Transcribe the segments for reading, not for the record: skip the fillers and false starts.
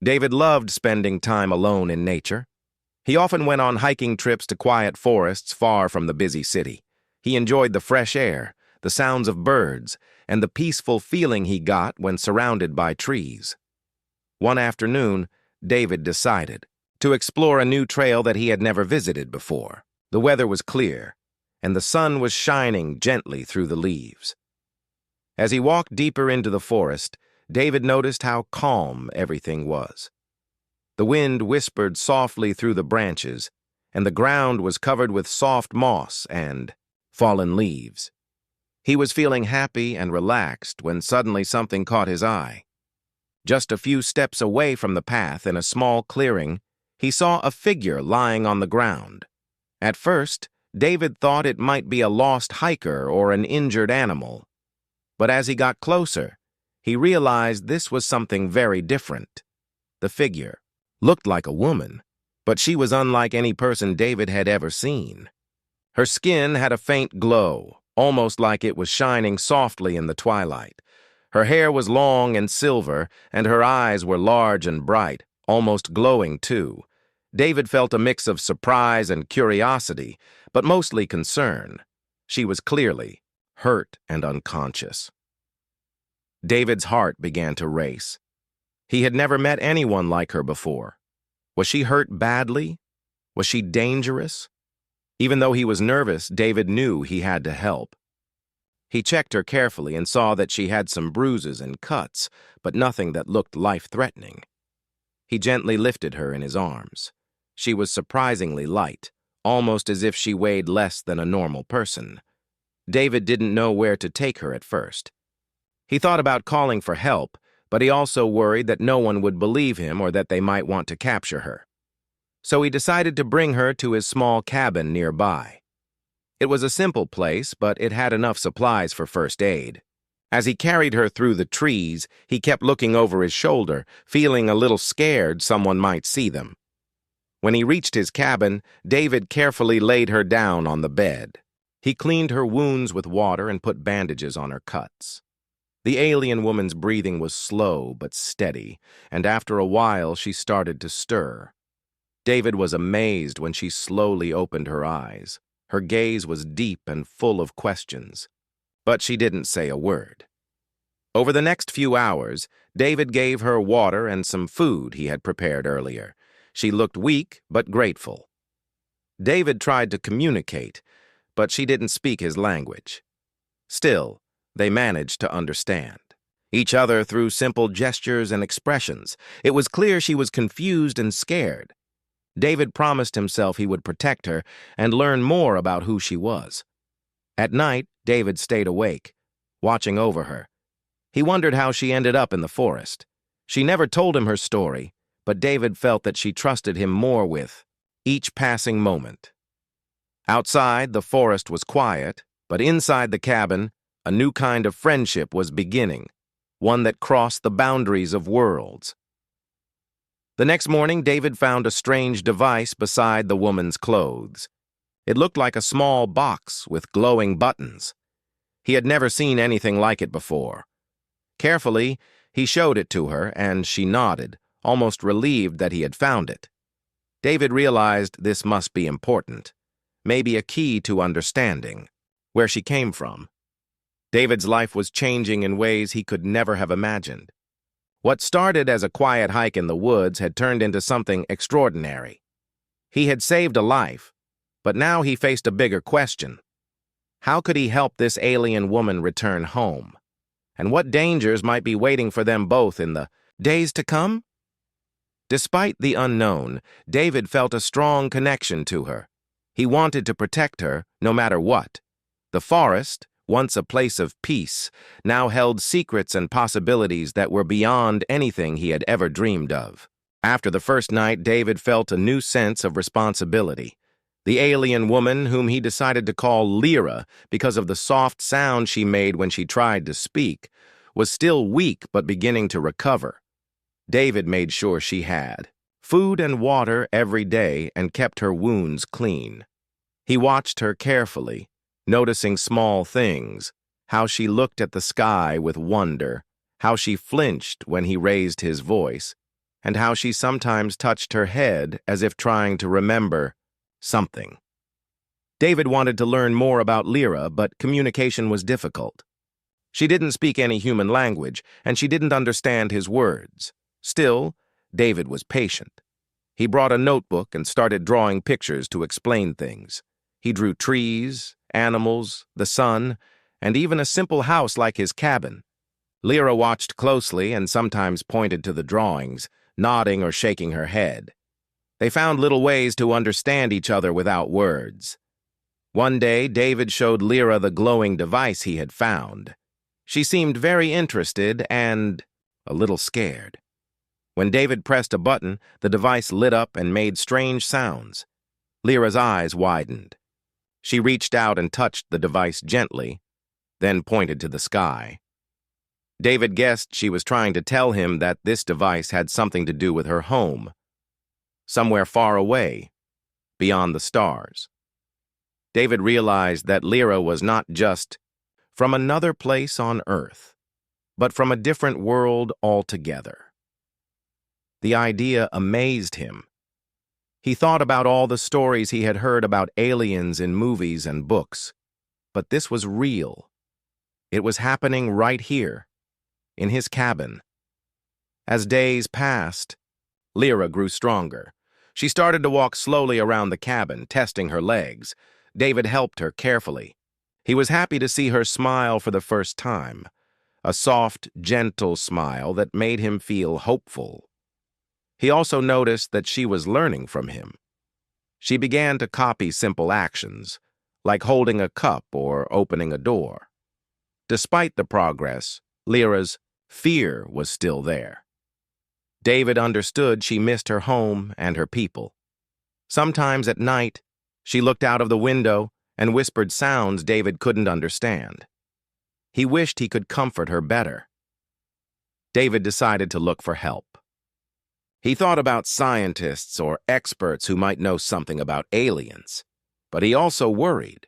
David loved spending time alone in nature. He often went on hiking trips to quiet forests far from the busy city. He enjoyed the fresh air, the sounds of birds, and the peaceful feeling he got when surrounded by trees. One afternoon, David decided to explore a new trail that he had never visited before. The weather was clear, and the sun was shining gently through the leaves. As he walked deeper into the forest, David noticed how calm everything was. The wind whispered softly through the branches, and the ground was covered with soft moss and fallen leaves. He was feeling happy and relaxed when suddenly something caught his eye. Just a few steps away from the path in a small clearing, he saw a figure lying on the ground. At first, David thought it might be a lost hiker or an injured animal. But as he got closer, he realized this was something very different. The figure looked like a woman, but she was unlike any person David had ever seen. Her skin had a faint glow, almost like it was shining softly in the twilight. Her hair was long and silver, and her eyes were large and bright, almost glowing too. David felt a mix of surprise and curiosity, but mostly concern. She was clearly hurt and unconscious. David's heart began to race. He had never met anyone like her before. Was she hurt badly? Was she dangerous? Even though he was nervous, David knew he had to help. He checked her carefully and saw that she had some bruises and cuts, but nothing that looked life-threatening. He gently lifted her in his arms. She was surprisingly light, almost as if she weighed less than a normal person. David didn't know where to take her at first. He thought about calling for help, but he also worried that no one would believe him or that they might want to capture her. So he decided to bring her to his small cabin nearby. It was a simple place, but it had enough supplies for first aid. As he carried her through the trees, he kept looking over his shoulder, feeling a little scared someone might see them. When he reached his cabin, David carefully laid her down on the bed. He cleaned her wounds with water and put bandages on her cuts. The alien woman's breathing was slow but steady, and after a while she started to stir. David was amazed when she slowly opened her eyes. Her gaze was deep and full of questions, but she didn't say a word. Over the next few hours, David gave her water and some food he had prepared earlier. She looked weak but grateful. David tried to communicate, but she didn't speak his language. Still, they managed to understand each other through simple gestures and expressions. It was clear she was confused and scared. David promised himself he would protect her and learn more about who she was. At night, David stayed awake, watching over her. He wondered how she ended up in the forest. She never told him her story, but David felt that she trusted him more with each passing moment. Outside, the forest was quiet, but inside the cabin, a new kind of friendship was beginning, one that crossed the boundaries of worlds. The next morning, David found a strange device beside the woman's clothes. It looked like a small box with glowing buttons. He had never seen anything like it before. Carefully, he showed it to her, and she nodded, almost relieved that he had found it. David realized this must be important, maybe a key to understanding where she came from. David's life was changing in ways he could never have imagined. What started as a quiet hike in the woods had turned into something extraordinary. He had saved a life, but now he faced a bigger question. How could he help this alien woman return home? And what dangers might be waiting for them both in the days to come? Despite the unknown, David felt a strong connection to her. He wanted to protect her, no matter what. The forest, once a place of peace, now held secrets and possibilities that were beyond anything he had ever dreamed of. After the first night, David felt a new sense of responsibility. The alien woman, whom he decided to call Lyra because of the soft sound she made when she tried to speak, was still weak but beginning to recover. David made sure she had food and water every day and kept her wounds clean. He watched her carefully, noticing small things, how she looked at the sky with wonder, how she flinched when he raised his voice, and how she sometimes touched her head as if trying to remember something. David wanted to learn more about Lyra, but communication was difficult. She didn't speak any human language, and she didn't understand his words. Still, David was patient. He brought a notebook and started drawing pictures to explain things. He drew trees, animals, the sun, and even a simple house like his cabin. Lyra watched closely and sometimes pointed to the drawings, nodding or shaking her head. They found little ways to understand each other without words. One day, David showed Lyra the glowing device he had found. She seemed very interested and a little scared. When David pressed a button, the device lit up and made strange sounds. Lyra's eyes widened. She reached out and touched the device gently, then pointed to the sky. David guessed she was trying to tell him that this device had something to do with her home, somewhere far away, beyond the stars. David realized that Lyra was not just from another place on Earth, but from a different world altogether. The idea amazed him. He thought about all the stories he had heard about aliens in movies and books, but this was real. It was happening right here, in his cabin. As days passed, Lyra grew stronger. She started to walk slowly around the cabin, testing her legs. David helped her carefully. He was happy to see her smile for the first time, a soft, gentle smile that made him feel hopeful. He also noticed that she was learning from him. She began to copy simple actions, like holding a cup or opening a door. Despite the progress, Lyra's fear was still there. David understood she missed her home and her people. Sometimes at night, she looked out of the window and whispered sounds David couldn't understand. He wished he could comfort her better. David decided to look for help. He thought about scientists or experts who might know something about aliens. But he also worried.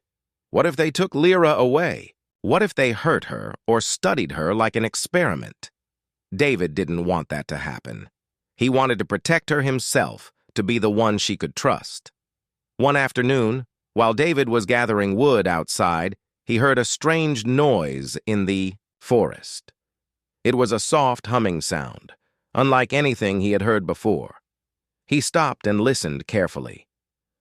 What if they took Lyra away? What if they hurt her or studied her like an experiment? David didn't want that to happen. He wanted to protect her himself, to be the one she could trust. One afternoon, while David was gathering wood outside, he heard a strange noise in the forest. It was a soft humming sound, unlike anything he had heard before. He stopped and listened carefully.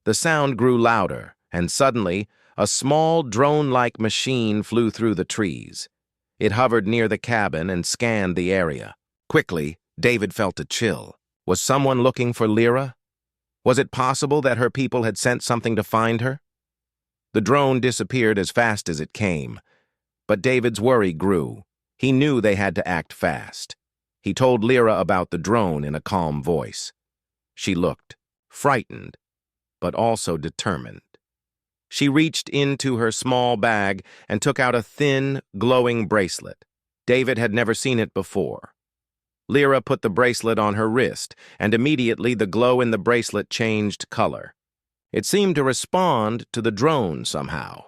The sound grew louder, and suddenly, a small drone-like machine flew through the trees. It hovered near the cabin and scanned the area. Quickly, David felt a chill. Was someone looking for Lyra? Was it possible that her people had sent something to find her? The drone disappeared as fast as it came, but David's worry grew. He knew they had to act fast. He told Lyra about the drone in a calm voice. She looked frightened, but also determined. She reached into her small bag and took out a thin, glowing bracelet. David had never seen it before. Lyra put the bracelet on her wrist, and immediately the glow in the bracelet changed color. It seemed to respond to the drone somehow.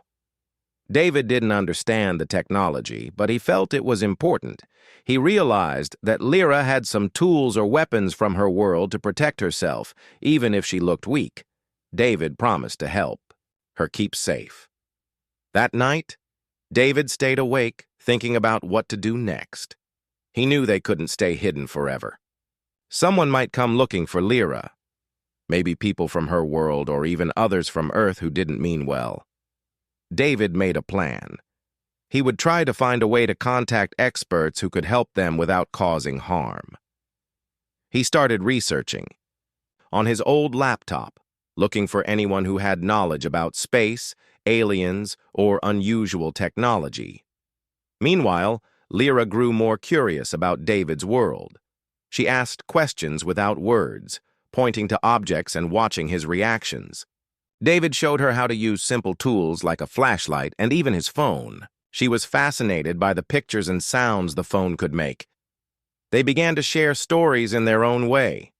David didn't understand the technology, but he felt it was important. He realized that Lyra had some tools or weapons from her world to protect herself, even if she looked weak. David promised to help her keep safe. That night, David stayed awake, thinking about what to do next. He knew they couldn't stay hidden forever. Someone might come looking for Lyra. Maybe people from her world or even others from Earth who didn't mean well. David made a plan. He would try to find a way to contact experts who could help them without causing harm. He started researching. On his old laptop, looking for anyone who had knowledge about space, aliens, or unusual technology. Meanwhile, Lyra grew more curious about David's world. She asked questions without words, pointing to objects and watching his reactions. David showed her how to use simple tools like a flashlight and even his phone. She was fascinated by the pictures and sounds the phone could make. They began to share stories in their own way.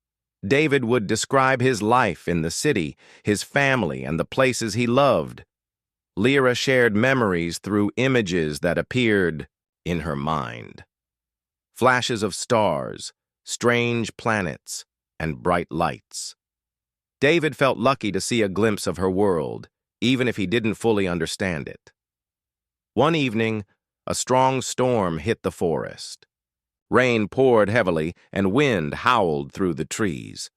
David would describe his life in the city, his family, and the places he loved. Lyra shared memories through images that appeared in her mind. Flashes of stars, strange planets, and bright lights. David felt lucky to see a glimpse of her world, even if he didn't fully understand it. One evening, a strong storm hit the forest. Rain poured heavily, and wind howled through the trees.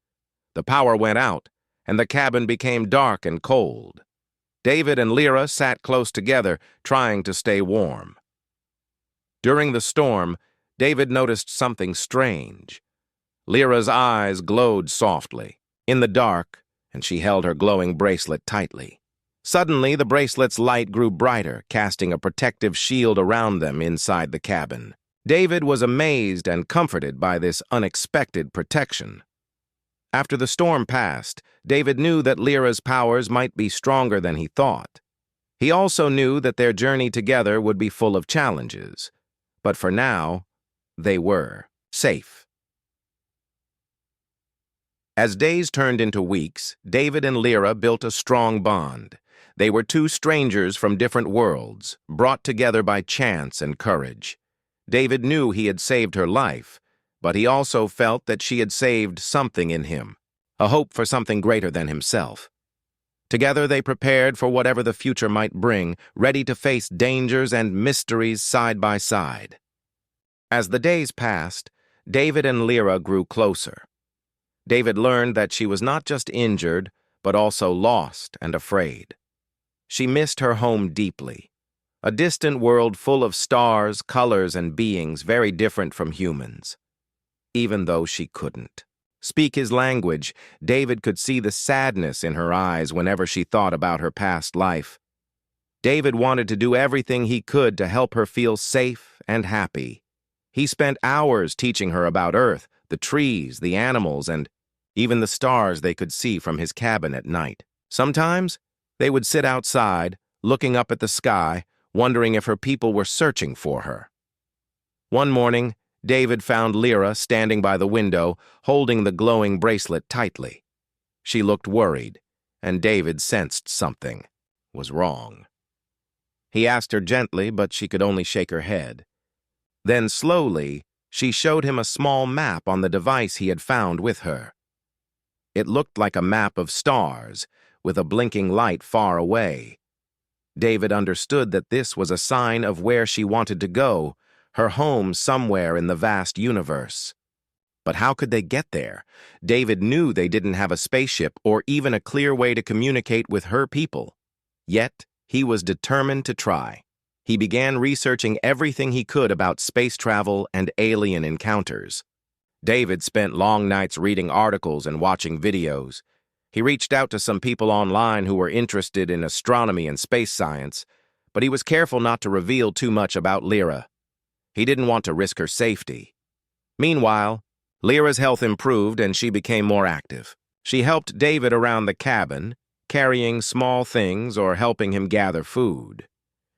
The power went out, and the cabin became dark and cold. David and Lyra sat close together, trying to stay warm. During the storm, David noticed something strange. Lyra's eyes glowed softly, in the dark, and she held her glowing bracelet tightly. Suddenly, the bracelet's light grew brighter, casting a protective shield around them inside the cabin. David was amazed and comforted by this unexpected protection. After the storm passed, David knew that Lyra's powers might be stronger than he thought. He also knew that their journey together would be full of challenges. But for now, they were safe. As days turned into weeks, David and Lyra built a strong bond. They were two strangers from different worlds, brought together by chance and courage. David knew he had saved her life, but he also felt that she had saved something in him, a hope for something greater than himself. Together they prepared for whatever the future might bring, ready to face dangers and mysteries side by side. As the days passed, David and Lyra grew closer. David learned that she was not just injured, but also lost and afraid. She missed her home deeply, a distant world full of stars, colors, and beings very different from humans. Even though she couldn't speak his language, David could see the sadness in her eyes whenever she thought about her past life. David wanted to do everything he could to help her feel safe and happy. He spent hours teaching her about Earth, the trees, the animals, and even the stars they could see from his cabin at night. Sometimes, they would sit outside, looking up at the sky, wondering if her people were searching for her. One morning, David found Lyra standing by the window, holding the glowing bracelet tightly. She looked worried, and David sensed something was wrong. He asked her gently, but she could only shake her head. Then slowly, she showed him a small map on the device he had found with her. It looked like a map of stars, with a blinking light far away. David understood that this was a sign of where she wanted to go, her home somewhere in the vast universe. But how could they get there? David knew they didn't have a spaceship or even a clear way to communicate with her people. Yet, he was determined to try. He began researching everything he could about space travel and alien encounters. David spent long nights reading articles and watching videos. He reached out to some people online who were interested in astronomy and space science, but he was careful not to reveal too much about Lyra. He didn't want to risk her safety. Meanwhile, Lyra's health improved and she became more active. She helped David around the cabin, carrying small things or helping him gather food.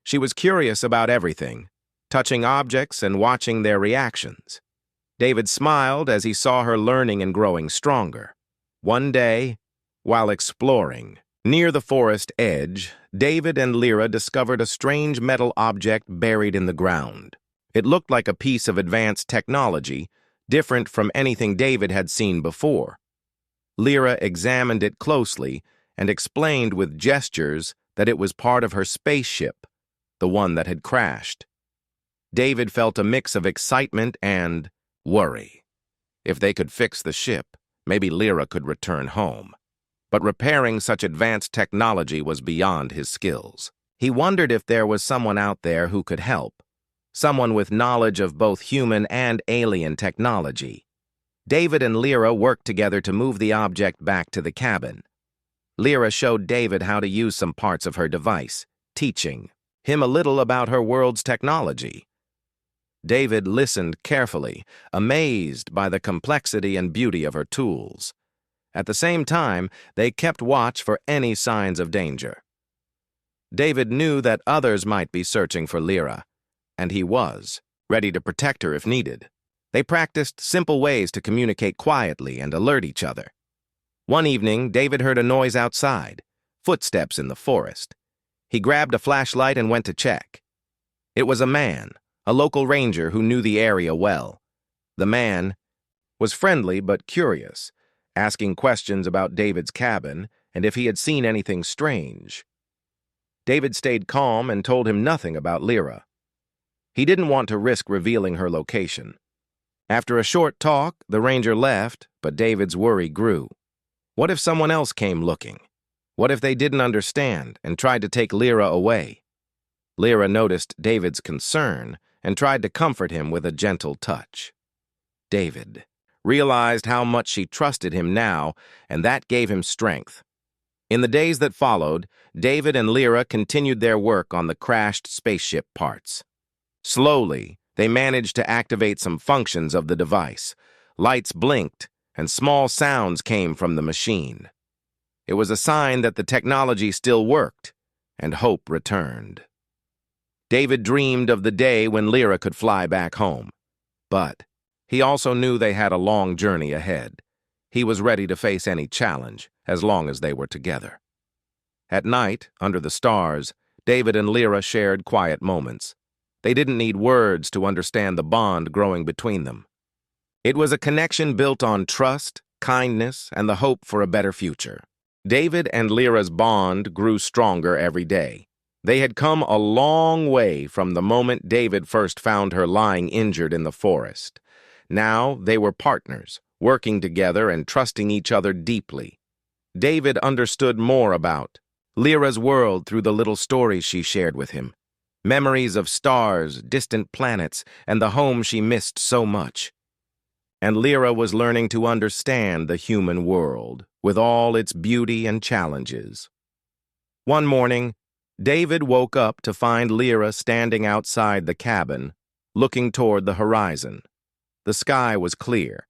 She was curious about everything, touching objects and watching their reactions. David smiled as he saw her learning and growing stronger. One day, while exploring, near the forest edge, David and Lyra discovered a strange metal object buried in the ground. It looked like a piece of advanced technology, different from anything David had seen before. Lyra examined it closely and explained with gestures that it was part of her spaceship, the one that had crashed. David felt a mix of excitement and worry. If they could fix the ship, maybe Lyra could return home. But repairing such advanced technology was beyond his skills. He wondered if there was someone out there who could help, someone with knowledge of both human and alien technology. David and Lyra worked together to move the object back to the cabin. Lyra showed David how to use some parts of her device, teaching him a little about her world's technology. David listened carefully, amazed by the complexity and beauty of her tools. At the same time, they kept watch for any signs of danger. David knew that others might be searching for Lyra, and he was, ready to protect her if needed. They practiced simple ways to communicate quietly and alert each other. One evening, David heard a noise outside, footsteps in the forest. He grabbed a flashlight and went to check. It was a man, a local ranger who knew the area well. The man was friendly but curious, asking questions about David's cabin and if he had seen anything strange. David stayed calm and told him nothing about Lyra. He didn't want to risk revealing her location. After a short talk, the ranger left, but David's worry grew. What if someone else came looking? What if they didn't understand and tried to take Lyra away? Lyra noticed David's concern and tried to comfort him with a gentle touch. David realized how much she trusted him now, and that gave him strength. In the days that followed, David and Lyra continued their work on the crashed spaceship parts. Slowly, they managed to activate some functions of the device. Lights blinked, and small sounds came from the machine. It was a sign that the technology still worked, and hope returned. David dreamed of the day when Lyra could fly back home. But he also knew they had a long journey ahead. He was ready to face any challenge, as long as they were together. At night, under the stars, David and Lyra shared quiet moments. They didn't need words to understand the bond growing between them. It was a connection built on trust, kindness, and the hope for a better future. David and Lyra's bond grew stronger every day. They had come a long way from the moment David first found her lying injured in the forest. Now they were partners, working together and trusting each other deeply. David understood more about Lyra's world through the little stories she shared with him. Memories of stars, distant planets, and the home she missed so much. And Lyra was learning to understand the human world, with all its beauty and challenges. One morning, David woke up to find Lyra standing outside the cabin, looking toward the horizon. The sky was clear,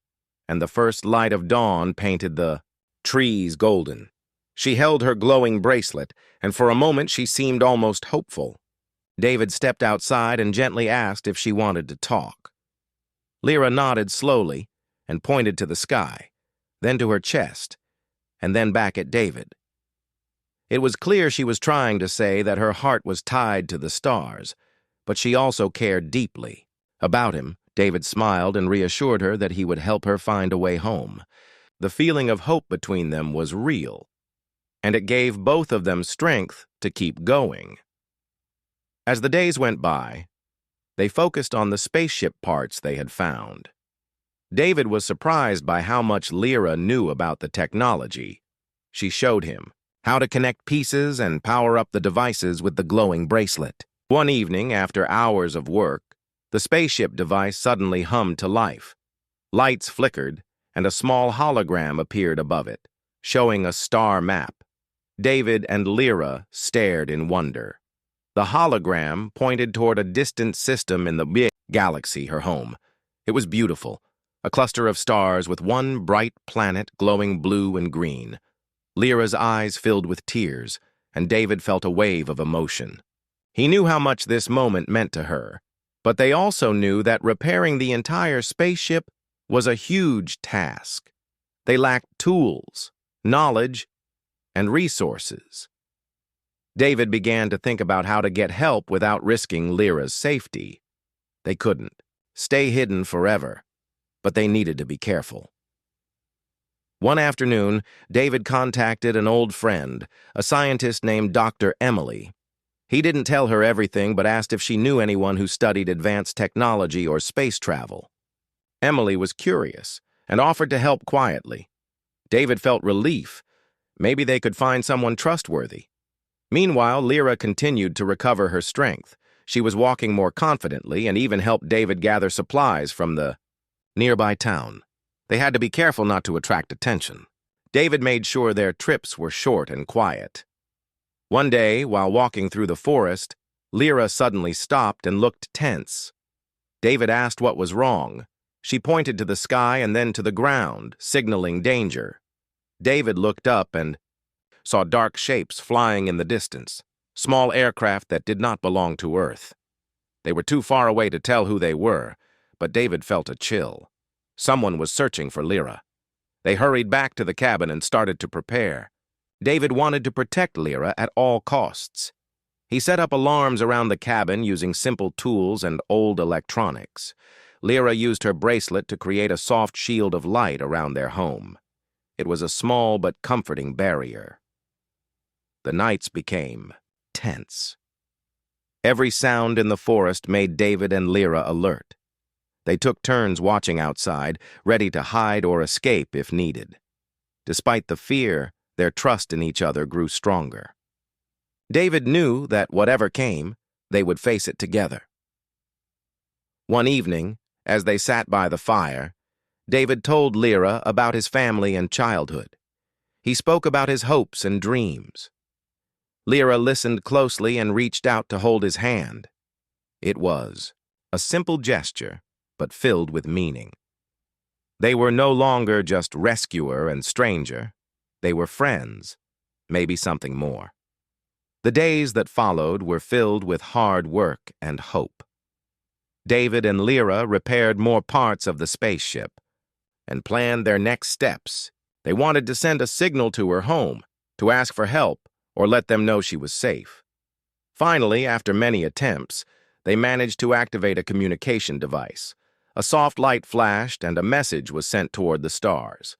and the first light of dawn painted the trees golden. She held her glowing bracelet, and for a moment she seemed almost hopeful. David stepped outside and gently asked if she wanted to talk. Lyra nodded slowly and pointed to the sky, then to her chest, and then back at David. It was clear she was trying to say that her heart was tied to the stars, but she also cared deeply. About him, David smiled and reassured her that he would help her find a way home. The feeling of hope between them was real, and it gave both of them strength to keep going. As the days went by, they focused on the spaceship parts they had found. David was surprised by how much Lyra knew about the technology. She showed him how to connect pieces and power up the devices with the glowing bracelet. One evening, after hours of work, the spaceship device suddenly hummed to life. Lights flickered, and a small hologram appeared above it, showing a star map. David and Lyra stared in wonder. The hologram pointed toward a distant system in the big galaxy, her home. It was beautiful, a cluster of stars with one bright planet glowing blue and green. Lyra's eyes filled with tears, and David felt a wave of emotion. He knew how much this moment meant to her, but they also knew that repairing the entire spaceship was a huge task. They lacked tools, knowledge, and resources. David began to think about how to get help without risking Lyra's safety. They couldn't stay hidden forever, but they needed to be careful. One afternoon, David contacted an old friend, a scientist named Dr. Emily. He didn't tell her everything, but asked if she knew anyone who studied advanced technology or space travel. Emily was curious and offered to help quietly. David felt relief. Maybe they could find someone trustworthy. Meanwhile, Lyra continued to recover her strength. She was walking more confidently and even helped David gather supplies from the nearby town. They had to be careful not to attract attention. David made sure their trips were short and quiet. One day, while walking through the forest, Lyra suddenly stopped and looked tense. David asked what was wrong. She pointed to the sky and then to the ground, signaling danger. David looked up and saw dark shapes flying in the distance, small aircraft that did not belong to Earth. They were too far away to tell who they were, but David felt a chill. Someone was searching for Lyra. They hurried back to the cabin and started to prepare. David wanted to protect Lyra at all costs. He set up alarms around the cabin using simple tools and old electronics. Lyra used her bracelet to create a soft shield of light around their home. It was a small but comforting barrier. The nights became tense. Every sound in the forest made David and Lyra alert. They took turns watching outside, ready to hide or escape if needed. Despite the fear, their trust in each other grew stronger. David knew that whatever came, they would face it together. One evening, as they sat by the fire, David told Lyra about his family and childhood. He spoke about his hopes and dreams. Lyra listened closely and reached out to hold his hand. It was a simple gesture, but filled with meaning. They were no longer just rescuer and stranger. They were friends, maybe something more. The days that followed were filled with hard work and hope. David and Lyra repaired more parts of the spaceship and planned their next steps. They wanted to send a signal to her home, to ask for help, or let them know she was safe. Finally, after many attempts, they managed to activate a communication device. A soft light flashed and a message was sent toward the stars.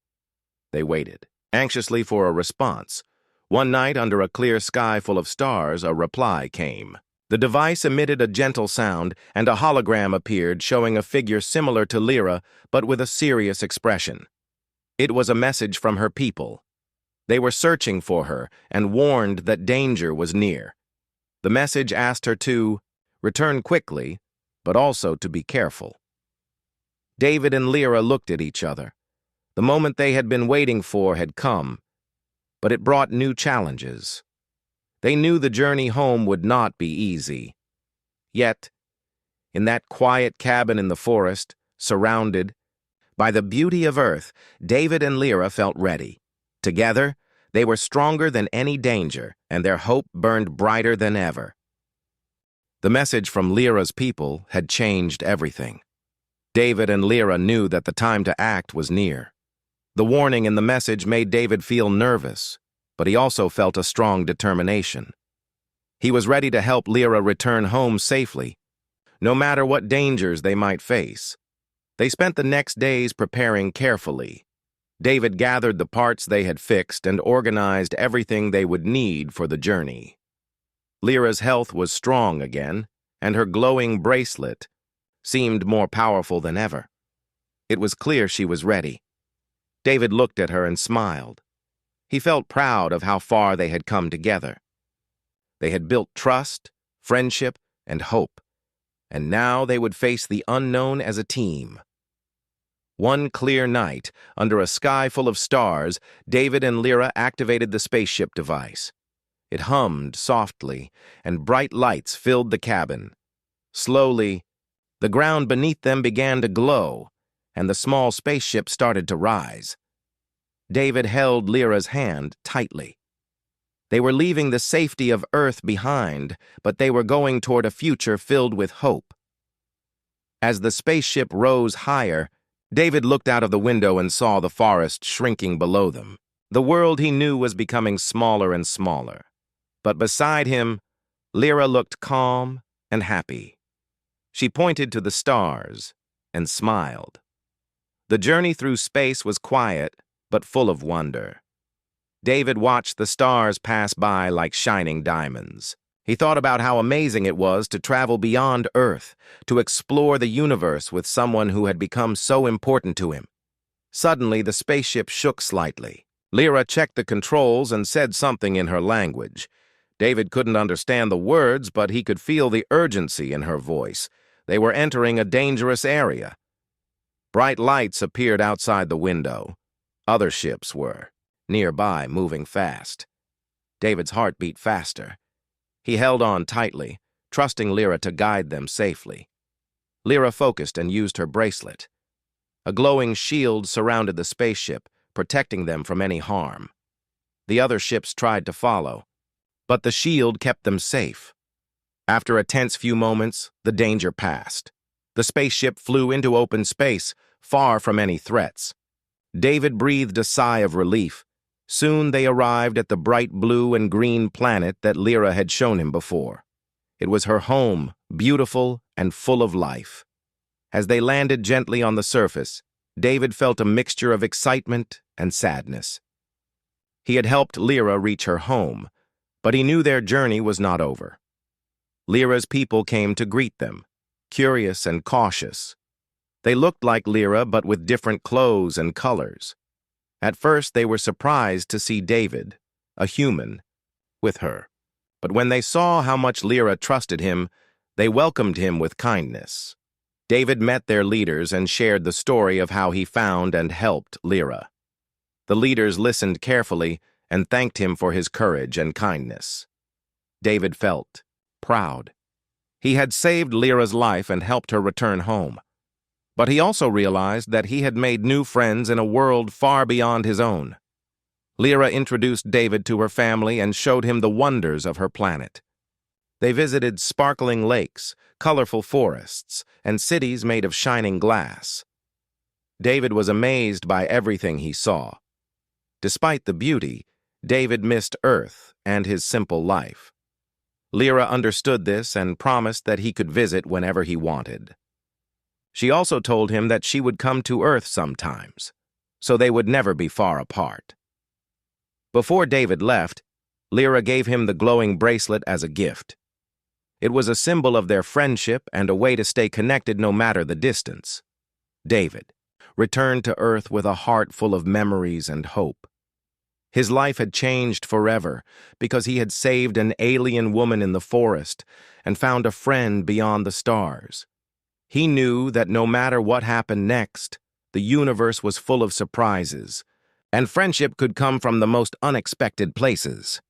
They waited, anxiously for a response. One night, under a clear sky full of stars, a reply came. The device emitted a gentle sound, and a hologram appeared showing a figure similar to Lyra, but with a serious expression. It was a message from her people. They were searching for her and warned that danger was near. The message asked her to return quickly, but also to be careful. David and Lyra looked at each other. The moment they had been waiting for had come, but it brought new challenges. They knew the journey home would not be easy. Yet, in that quiet cabin in the forest, surrounded by the beauty of Earth, David and Lyra felt ready. Together, they were stronger than any danger, and their hope burned brighter than ever. The message from Lyra's people had changed everything. David and Lyra knew that the time to act was near. The warning in the message made David feel nervous, but he also felt a strong determination. He was ready to help Lyra return home safely, no matter what dangers they might face. They spent the next days preparing carefully. David gathered the parts they had fixed and organized everything they would need for the journey. Lyra's health was strong again, and her glowing bracelet seemed more powerful than ever. It was clear she was ready. David looked at her and smiled. He felt proud of how far they had come together. They had built trust, friendship, and hope, and now they would face the unknown as a team. One clear night, under a sky full of stars, David and Lyra activated the spaceship device. It hummed softly, and bright lights filled the cabin. Slowly, the ground beneath them began to glow, and the small spaceship started to rise. David held Lyra's hand tightly. They were leaving the safety of Earth behind, but they were going toward a future filled with hope. As the spaceship rose higher, David looked out of the window and saw the forest shrinking below them. The world he knew was becoming smaller and smaller. But beside him, Lyra looked calm and happy. She pointed to the stars and smiled. The journey through space was quiet, but full of wonder. David watched the stars pass by like shining diamonds. He thought about how amazing it was to travel beyond Earth, to explore the universe with someone who had become so important to him. Suddenly, the spaceship shook slightly. Lyra checked the controls and said something in her language. David couldn't understand the words, but he could feel the urgency in her voice. They were entering a dangerous area. Bright lights appeared outside the window. Other ships were nearby, moving fast. David's heart beat faster. He held on tightly, trusting Lyra to guide them safely. Lyra focused and used her bracelet. A glowing shield surrounded the spaceship, protecting them from any harm. The other ships tried to follow, but the shield kept them safe. After a tense few moments, the danger passed. The spaceship flew into open space, far from any threats. David breathed a sigh of relief. Soon they arrived at the bright blue and green planet that Lyra had shown him before. It was her home, beautiful and full of life. As they landed gently on the surface, David felt a mixture of excitement and sadness. He had helped Lyra reach her home, but he knew their journey was not over. Lyra's people came to greet them, curious and cautious. They looked like Lyra, but with different clothes and colors. At first, they were surprised to see David, a human, with her. But when they saw how much Lyra trusted him, they welcomed him with kindness. David met their leaders and shared the story of how he found and helped Lyra. The leaders listened carefully and thanked him for his courage and kindness. David felt proud. He had saved Lyra's life and helped her return home. But he also realized that he had made new friends in a world far beyond his own. Lyra introduced David to her family and showed him the wonders of her planet. They visited sparkling lakes, colorful forests, and cities made of shining glass. David was amazed by everything he saw. Despite the beauty, David missed Earth and his simple life. Lyra understood this and promised that he could visit whenever he wanted. She also told him that she would come to Earth sometimes, so they would never be far apart. Before David left, Lyra gave him the glowing bracelet as a gift. It was a symbol of their friendship and a way to stay connected no matter the distance. David returned to Earth with a heart full of memories and hope. His life had changed forever because he had saved an alien woman in the forest and found a friend beyond the stars. He knew that no matter what happened next, the universe was full of surprises, and friendship could come from the most unexpected places.